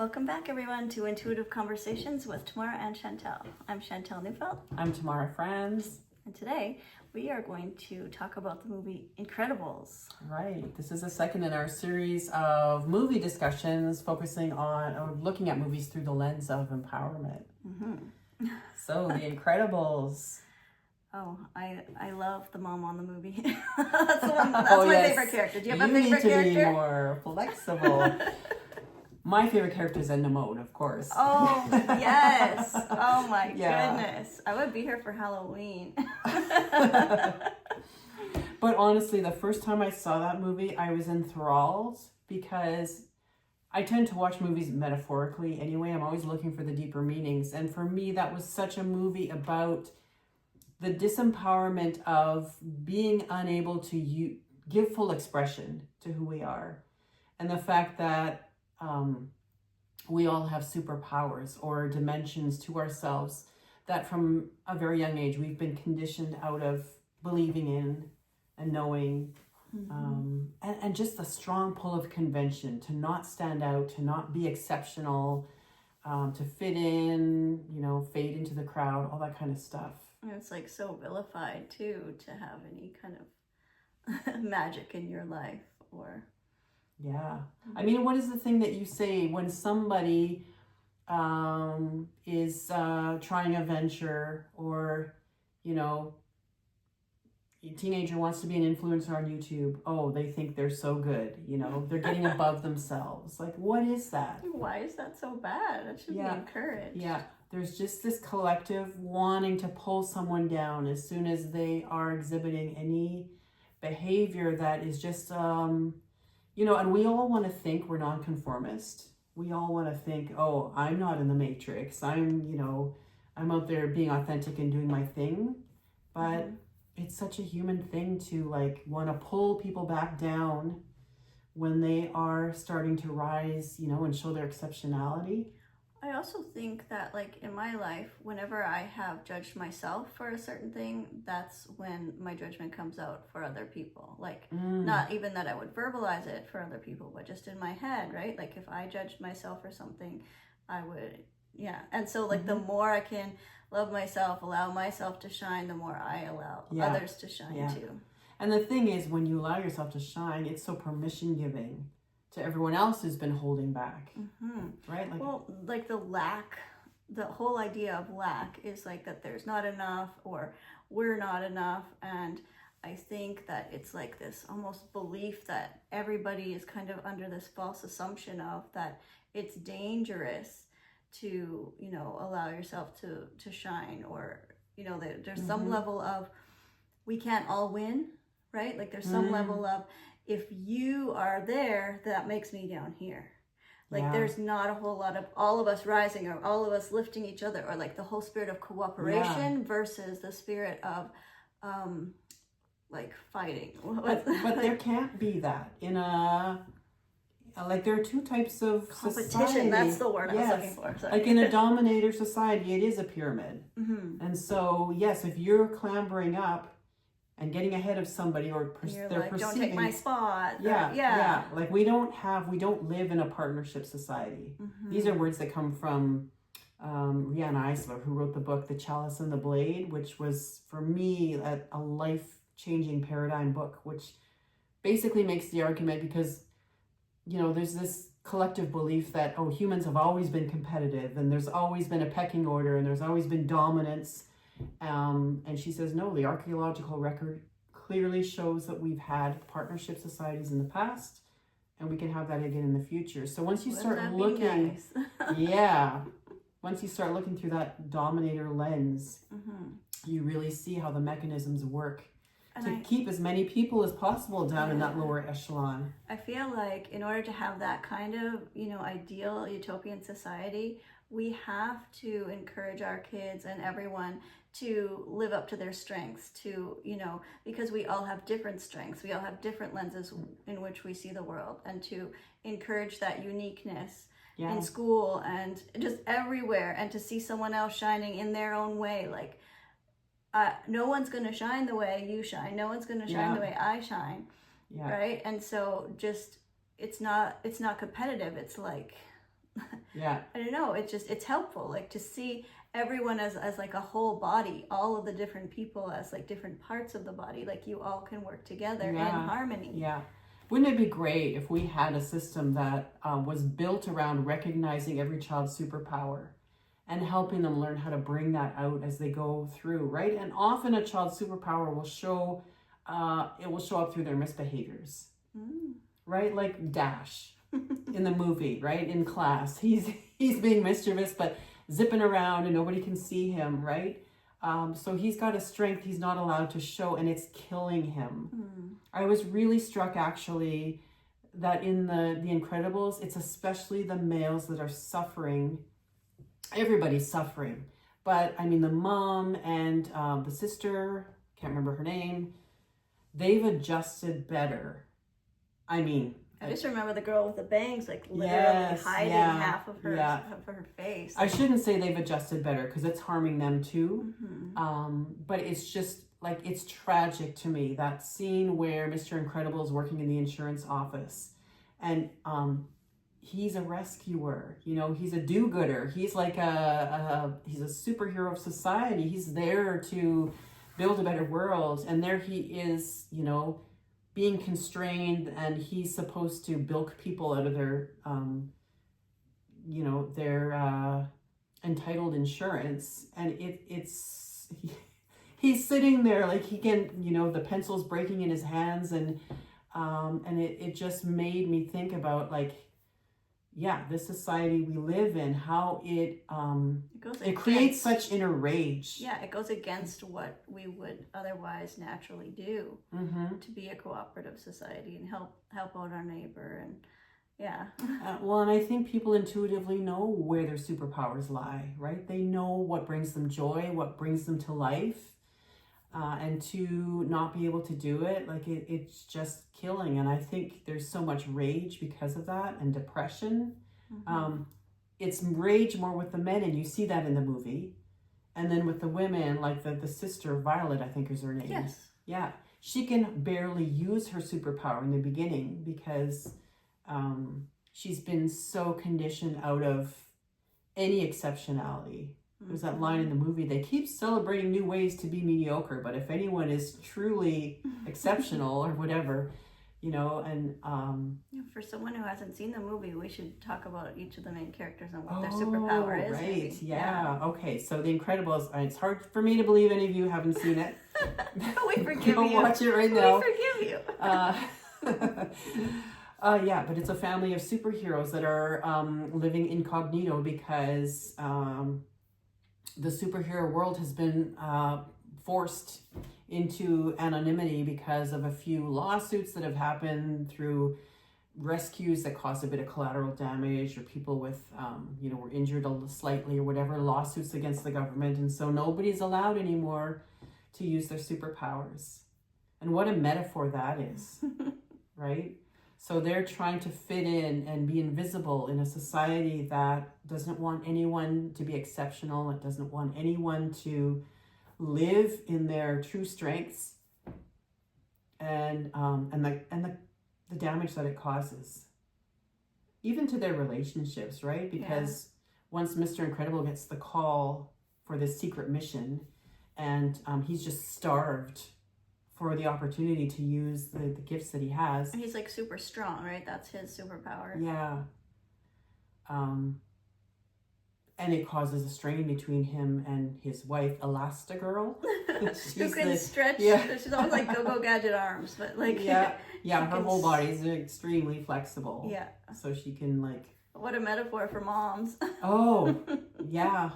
Welcome back, everyone, to Intuitive Conversations with Tamara and Chantel. I'm Chantel Neufeld. I'm Tamara Franz. And today we are going to talk about the movie Incredibles. Right. This is the second in our series of movie discussions focusing on or looking at movies through the lens of empowerment. Mm-hmm. So, The Incredibles. Oh, I love the mom on the movie. That's my favorite character. Do you have a favorite character? You need to be more flexible. My favorite character is Edna Mode, of course. Oh, yes. Oh, my goodness. I would be here for Halloween. But honestly, the first time I saw that movie, I was enthralled because I tend to watch movies metaphorically anyway. I'm always looking for the deeper meanings. And for me, that was such a movie about the disempowerment of being unable to give full expression to who we are. And the fact that we all have superpowers or dimensions to ourselves that from a very young age we've been conditioned out of believing in and knowing. And just the strong pull of convention to not stand out, to not be exceptional, to fit in, fade into the crowd, all that kind of stuff. And it's like so vilified too to have any kind of magic in your life or... Yeah. I mean, what is the thing that you say when somebody is trying a venture or, a teenager wants to be an influencer on YouTube? Oh, they think they're so good. They're getting above themselves. Like, what is that? Why is that so bad? It should be encouraged. Yeah. There's just this collective wanting to pull someone down as soon as they are exhibiting any behavior that is just... and we all want to think we're nonconformist. We all want to think, oh, I'm not in the matrix. I'm out there being authentic and doing my thing. But it's such a human thing to want to pull people back down when they are starting to rise, and show their exceptionality. I also think that in my life, whenever I have judged myself for a certain thing, that's when my judgment comes out for other people. Not even that I would verbalize it for other people, but just in my head, right? If I judged myself for something, I would, And so the more I can love myself, allow myself to shine, the more I allow others to shine too. And the thing is, when you allow yourself to shine, it's so permission giving to everyone else who's been holding back, right? The whole idea of lack is that there's not enough or we're not enough. And I think that it's this almost belief that everybody is kind of under this false assumption of that it's dangerous to, allow yourself to shine or, there's some level of we can't all win, right? There's some level of if you are there, that makes me down here. There's not a whole lot of all of us rising or all of us lifting each other or the whole spirit of cooperation versus the spirit of fighting. But there can't be that in a... there are two types of competition. Society. That's the word I was looking for. Sorry. In a dominator society, it is a pyramid. And so, yes, if you're clambering up and getting ahead of somebody or they're perceiving... Don't take my spot. Yeah. We don't live in a partnership society. These are words that come from Rihanna Eisler, who wrote the book, The Chalice and the Blade, which was, for me, a life-changing paradigm book, which basically makes the argument because, there's this collective belief that, oh, humans have always been competitive and there's always been a pecking order and there's always been dominance. And she says, no, the archaeological record clearly shows that we've had partnership societies in the past and we can have that again in the future. So once you start looking, once you start looking through that dominator lens, you really see how the mechanisms work to keep as many people as possible down in that lower echelon. I feel in order to have that kind of, ideal utopian society, we have to encourage our kids and everyone to live up to their strengths, to, because we all have different strengths. We all have different lenses in which we see the world, and to encourage that uniqueness in school and just everywhere, and to see someone else shining in their own way. No one's going to shine the way you shine. No one's going to shine the way I shine. Right. And so just, it's not competitive. It's Yeah. I don't know, it's helpful, like, to see everyone as like a whole body, all of the different people as like different parts of the body, like you all can work together in harmony. Yeah. Wouldn't it be great if we had a system that was built around recognizing every child's superpower and helping them learn how to bring that out as they go through, right? And often a child's superpower will show, it will show up through their misbehaviors, right? Like Dash in the movie, right? In class, he's being mischievous, but zipping around and nobody can see him, right? So he's got a strength he's not allowed to show, and it's killing him. I was really struck, actually, that in the Incredibles, it's especially the males that are suffering. Everybody's suffering, but I mean, the mom and the sister, can't remember her name, they've adjusted better. I mean, I just remember the girl with the bangs, like literally hiding half of her face. I shouldn't say they've adjusted better because it's harming them too. But it's just like, it's tragic to me, that scene where Mr. Incredible is working in the insurance office, and he's a rescuer. You know, he's a do-gooder. He's like he's a superhero of society. He's there to build a better world, and there he is, you know, being constrained, and he's supposed to bilk people out of their, you know, their entitled insurance. And he's sitting there like he can, you know, the pencil's breaking in his hands, and it just made me think about, like, yeah, this society we live in, how it creates such inner rage. Yeah, it goes against what we would otherwise naturally do, to be a cooperative society and help out our neighbor. And well, and I think people intuitively know where their superpowers lie, right? They know what brings them joy, what brings them to life, and to not be able to do it, like, it's just killing. And I think there's so much rage because of that, and depression. It's rage more with the men, and you see that in the movie. And then with the women, like the sister, Violet, I think is her name. Yes. Yeah. She can barely use her superpower in the beginning because she's been so conditioned out of any exceptionality. There's that line in the movie, they keep celebrating new ways to be mediocre, but if anyone is truly exceptional or whatever, you know. And for someone who hasn't seen the movie, we should talk about each of the main characters and what their superpower is. Right, yeah. Okay, so The Incredibles, it's hard for me to believe any of you haven't seen it. We forgive Go you. watch it right now. We forgive you. Yeah, but it's a family of superheroes that are living incognito because the superhero world has been forced into anonymity because of a few lawsuits that have happened through rescues that caused a bit of collateral damage, or people with, you know, were injured slightly or whatever, lawsuits against the government. And so nobody's allowed anymore to use their superpowers. And what a metaphor that is, right? So they're trying to fit in and be invisible in a society that doesn't want anyone to be exceptional. It doesn't want anyone to live in their true strengths, and the damage that it causes, even to their relationships, right? Because once Mr. Incredible gets the call for this secret mission, and he's just starved for the opportunity to use the gifts that he has. He's like super strong, right? That's his superpower. Yeah. And it causes a strain between him and his wife, Elastigirl. Who can stretch. She's almost like Go-Go Gadget arms, but like... Yeah, her whole body is extremely flexible. Yeah. So she can, like... What a metaphor for moms. Oh, yeah.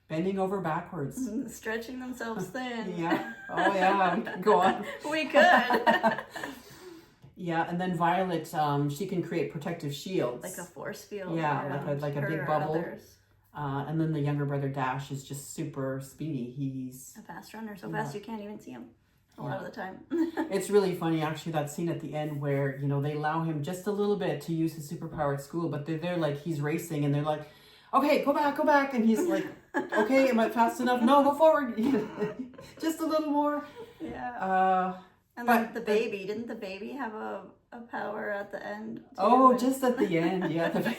Bending over backwards. Stretching themselves thin. Yeah. Oh, yeah. We can go on. We could. Yeah, and then Violet, she can create protective shields. Like a force field. Yeah, like a big bubble. And then the younger brother, Dash, is just super speedy. He's a fast runner, so fast you can't even see him a lot of the time. It's really funny, actually, that scene at the end where, you know, they allow him just a little bit to use his superpower at school, but they're like, he's racing, and they're like, okay, go back. And he's like, okay, am I fast enough? No, go forward. Just a little more. Yeah. And then the baby, didn't the baby have a power at the end too? Oh, just at the end, yeah.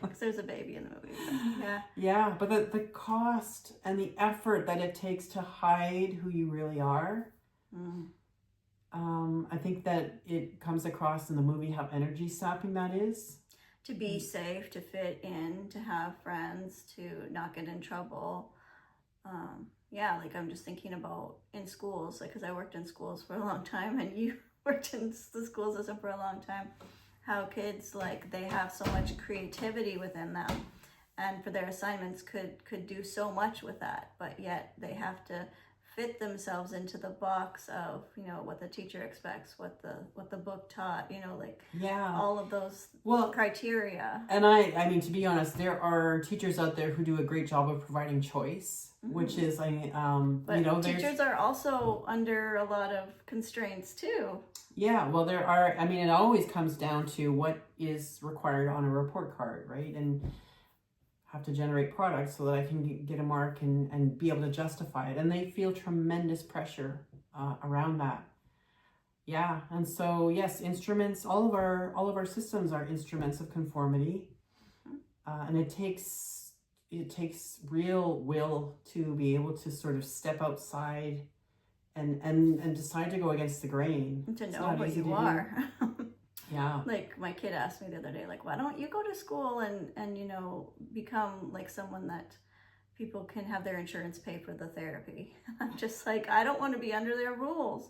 because there's a baby in the movie. But yeah. Yeah, but the cost and the effort that it takes to hide who you really are, I think that it comes across in the movie how energy sapping that is. To be safe, to fit in, to have friends, to not get in trouble. Yeah, like I'm just thinking about in schools, like because I worked in schools for a long time, and you worked in the school system for a long time. How kids, like, they have so much creativity within them, and for their assignments could do so much with that, but yet they have to fit themselves into the box of, you know, what the teacher expects, what the book taught, you know, like all of those criteria. And I mean, to be honest, there are teachers out there who do a great job of providing choice, which is, but you know, teachers are also under a lot of constraints too. Yeah, well, there are, I mean, it always comes down to what is required on a report card, right? And have to generate products so that I can get a mark and be able to justify it. And they feel tremendous pressure around that. Yeah, and so yes, instruments, all of our systems are instruments of conformity. And it takes real will to be able to sort of step outside and decide to go against the grain. To know what you are. Yeah. Like my kid asked me the other day, like, why don't you go to school and you know, become like someone that people can have their insurance pay for the therapy. I'm just like, I don't want to be under their rules.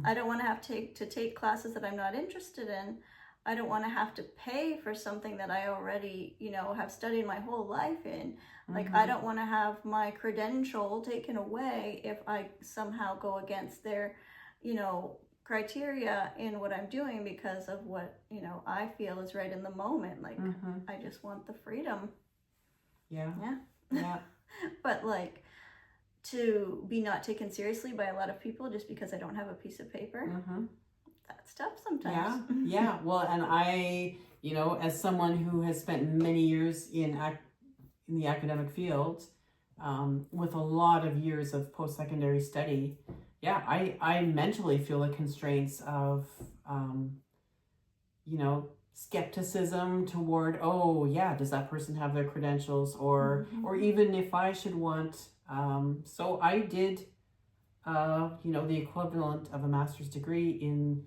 I don't want to have to take classes that I'm not interested in. I don't want to have to pay for something that I already, you know, have studied my whole life in. Like, I don't want to have my credential taken away if I somehow go against their, you know, criteria in what I'm doing because of what, you know, I feel is right in the moment. Like, I just want the freedom. Yeah. But like, to be not taken seriously by a lot of people just because I don't have a piece of paper, that's tough sometimes. Yeah. Well, and I, you know, as someone who has spent many years in the academic field, with a lot of years of post-secondary study, yeah, I mentally feel the constraints of, you know, skepticism toward, oh yeah, does that person have their credentials, or even if I should want, so I did, you know, the equivalent of a master's degree in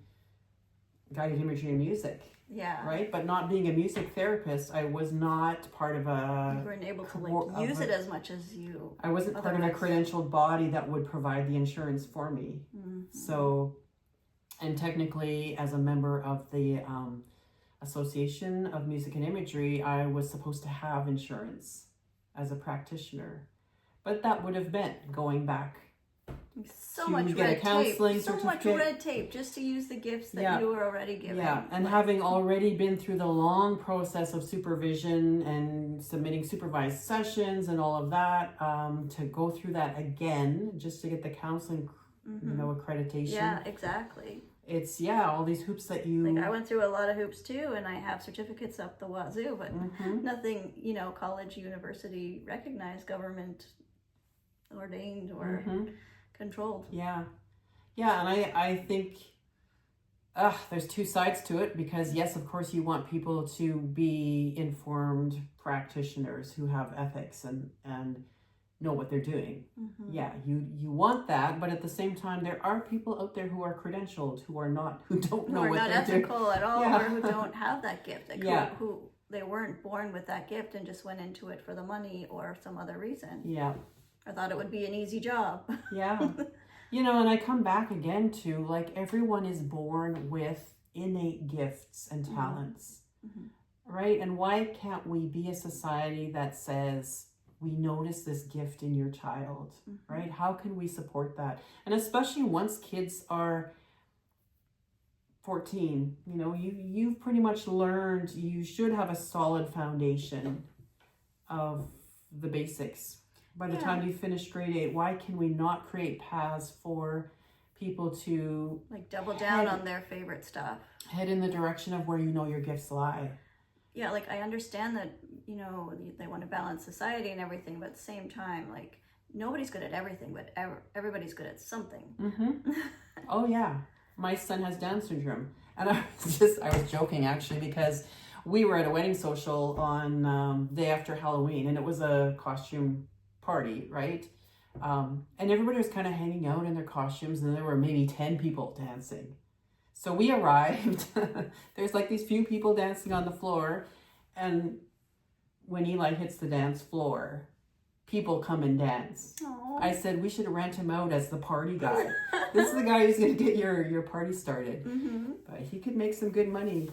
guided imagery and music. Yeah. Right? But not being a music therapist, I was not part of you weren't able to like use it as much as you. I wasn't part of a credentialed body that would provide the insurance for me. So, and technically as a member of the Association of Music and Imagery, I was supposed to have insurance as a practitioner. But that would have meant going back so much red tape. So much red tape just to use the gifts that you were already given. Yeah, and having already been through the long process of supervision and submitting supervised sessions and all of that, to go through that again just to get the counseling, you know, accreditation. Yeah, exactly. It's all these hoops that you. Like I went through a lot of hoops too, and I have certificates up the wazoo, but nothing, you know, college, university recognized, government ordained or controlled. Yeah, and I think there's two sides to it, because yes, of course you want people to be informed practitioners who have ethics and know what they're doing. Yeah, you want that, but at the same time there are people out there who are credentialed who don't know what they're doing. Who are not ethical at all, or who don't have that gift. Like who they weren't born with that gift and just went into it for the money or some other reason. Yeah. I thought it would be an easy job. Yeah. You know, and I come back again to, like, everyone is born with innate gifts and talents, right? And why can't we be a society that says, we notice this gift in your child, right? How can we support that? And especially once kids are 14, you know, you've pretty much learned, you should have a solid foundation of the basics. By the time you finish grade 8, why can we not create paths for people to like double down on their favorite stuff? Head in the direction of where you know your gifts lie. Yeah, like I understand that, you know, they want to balance society and everything, but at the same time, like nobody's good at everything, but everybody's good at something. Oh yeah, my son has Down syndrome, and I was joking actually, because we were at a wedding social on day after Halloween, and it was a costume party, right? And everybody was kind of hanging out in their costumes, and there were maybe 10 people dancing. So we arrived. There's like these few people dancing on the floor, and when Eli hits the dance floor, people come and dance. Aww. I said we should rent him out as the party guy. This is the guy who's going to get your party started. Mm-hmm. But he could make some good money.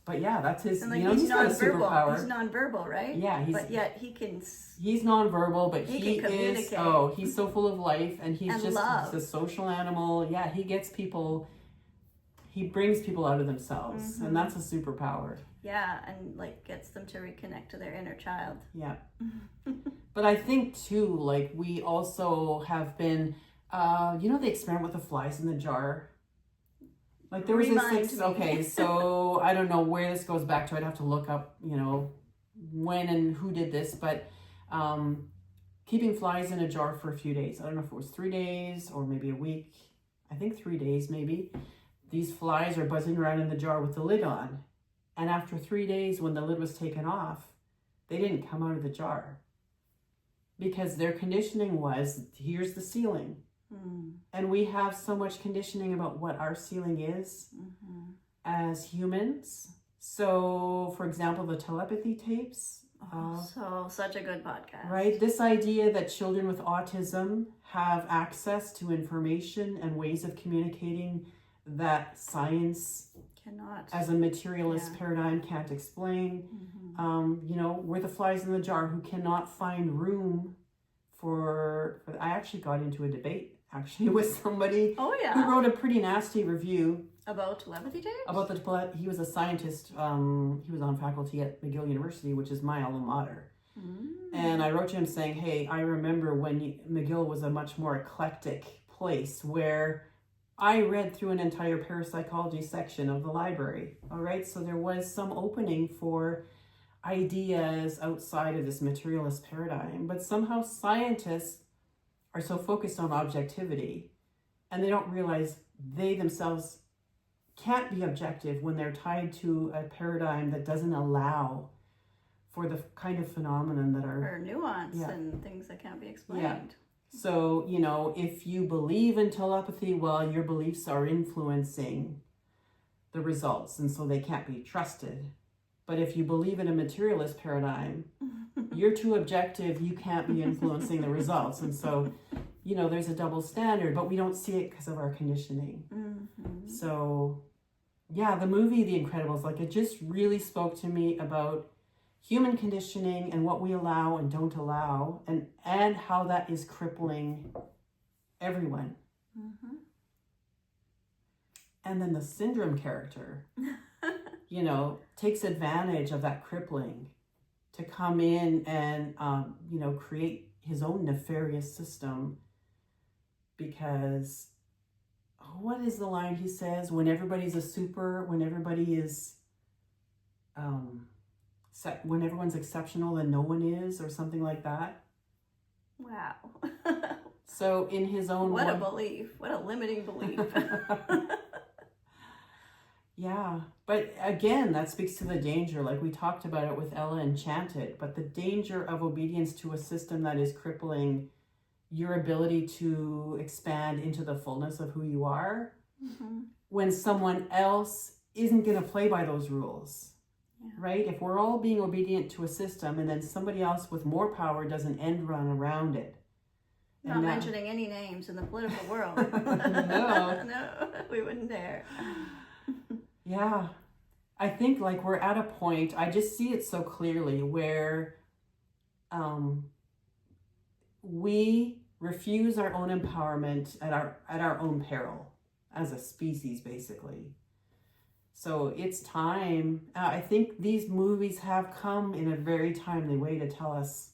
But yeah, that's his. And like, he's got a superpower. He's nonverbal, right? Yeah, but yet he can. He's nonverbal, but he can communicate. he's so full of life, and he's and just love. he's a social animal. Yeah, he gets people. He brings people out of themselves, and that's a superpower. Yeah, and like gets them to reconnect to their inner child. Yeah. But I think too, like we also have been, the experiment with the flies in the jar. Like there was okay, so I don't know where this goes back to. I'd have to look up, when and who did this, but keeping flies in a jar for a few days. I don't know if it was 3 days or maybe a week. I think 3 days maybe. These flies are buzzing around in the jar with the lid on. And after 3 days, when the lid was taken off, they didn't come out of the jar. Because their conditioning was, here's the ceiling. And we have so much conditioning about what our ceiling is as humans. So, for example, the telepathy tapes. Such a good podcast. Right? This idea that children with autism have access to information and ways of communicating that science cannot, as a materialist paradigm, can't explain. We're the flies in the jar who cannot find room for I actually got into a debate with somebody who wrote a pretty nasty review about telepathy tapes. He was a scientist. He was on faculty at McGill University, which is my alma mater. And I wrote to him saying, hey, I remember when McGill was a much more eclectic place where I read through an entire parapsychology section of the library. All right. So there was some opening for ideas outside of this materialist paradigm, but somehow scientists are so focused on objectivity, and they don't realize they themselves can't be objective when they're tied to a paradigm that doesn't allow for the kind of phenomenon that are... Or nuance and things that can't be explained. Yeah. So, if you believe in telepathy, well, your beliefs are influencing the results, and so they can't be trusted. But if you believe in a materialist paradigm, you're too objective, you can't be influencing the results. And so, there's a double standard, but we don't see it because of our conditioning. So, yeah, the movie The Incredibles, it just really spoke to me about human conditioning and what we allow and don't allow, and how that is crippling everyone. And then the syndrome character, takes advantage of that crippling to come in and, create his own nefarious system. Because, what is the line he says? When everybody's a super, when everybody is, when everyone's exceptional, then no one is, or something like that. Wow. So in his own What a belief. What a limiting belief. Yeah. But again, that speaks to the danger. Like we talked about it with Ella Enchanted, but the danger of obedience to a system that is crippling your ability to expand into the fullness of who you are when someone else isn't going to play by those rules. Right? If we're all being obedient to a system and then somebody else with more power does an end run around it. Not mentioning any names in the political world. No, we wouldn't dare. Yeah. I think we're at a point, I just see it so clearly where we refuse our own empowerment at our own peril as a species, basically. So it's time. I think these movies have come in a very timely way to tell us,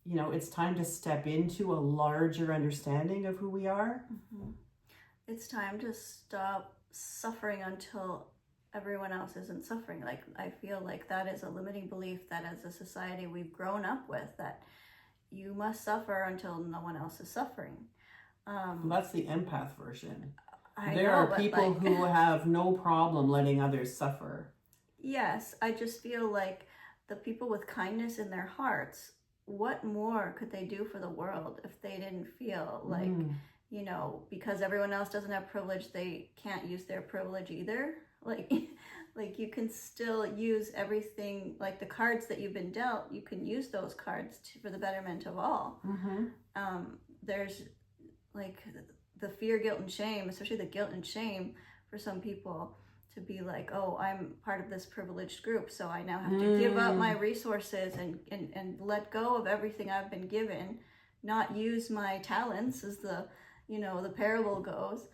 it's time to step into a larger understanding of who we are. It's time to stop suffering until everyone else isn't suffering. I feel like that is a limiting belief that as a society we've grown up with, that you must suffer until no one else is suffering. That's the empath version. I there know, are people who have no problem letting others suffer. Yes, I just feel like the people with kindness in their hearts, what more could they do for the world if they didn't feel like, you know, because everyone else doesn't have privilege, they can't use their privilege either. Like, like you can still use everything, like the cards that you've been dealt, you can use those cards for the betterment of all. There's like the fear, guilt, and shame, especially the guilt and shame for some people, to be like, oh, I'm part of this privileged group, so I now have to give up my resources and let go of everything I've been given, not use my talents, as the, you know, the parable goes,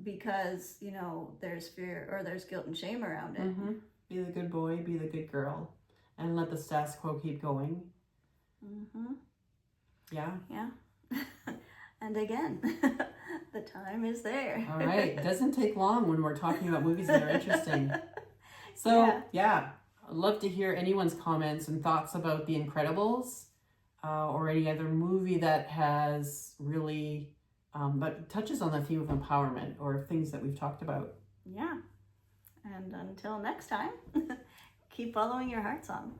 because, you know, there's fear or there's guilt and shame around it. Be the good boy, be the good girl, and let the status quo keep going. Yeah. And again, the time is there. All right. It doesn't take long when we're talking about movies that are interesting. So, yeah, I'd love to hear anyone's comments and thoughts about The Incredibles or any other movie that has really, that touches on the theme of empowerment or things that we've talked about. Yeah. And until next time, keep following your heart song.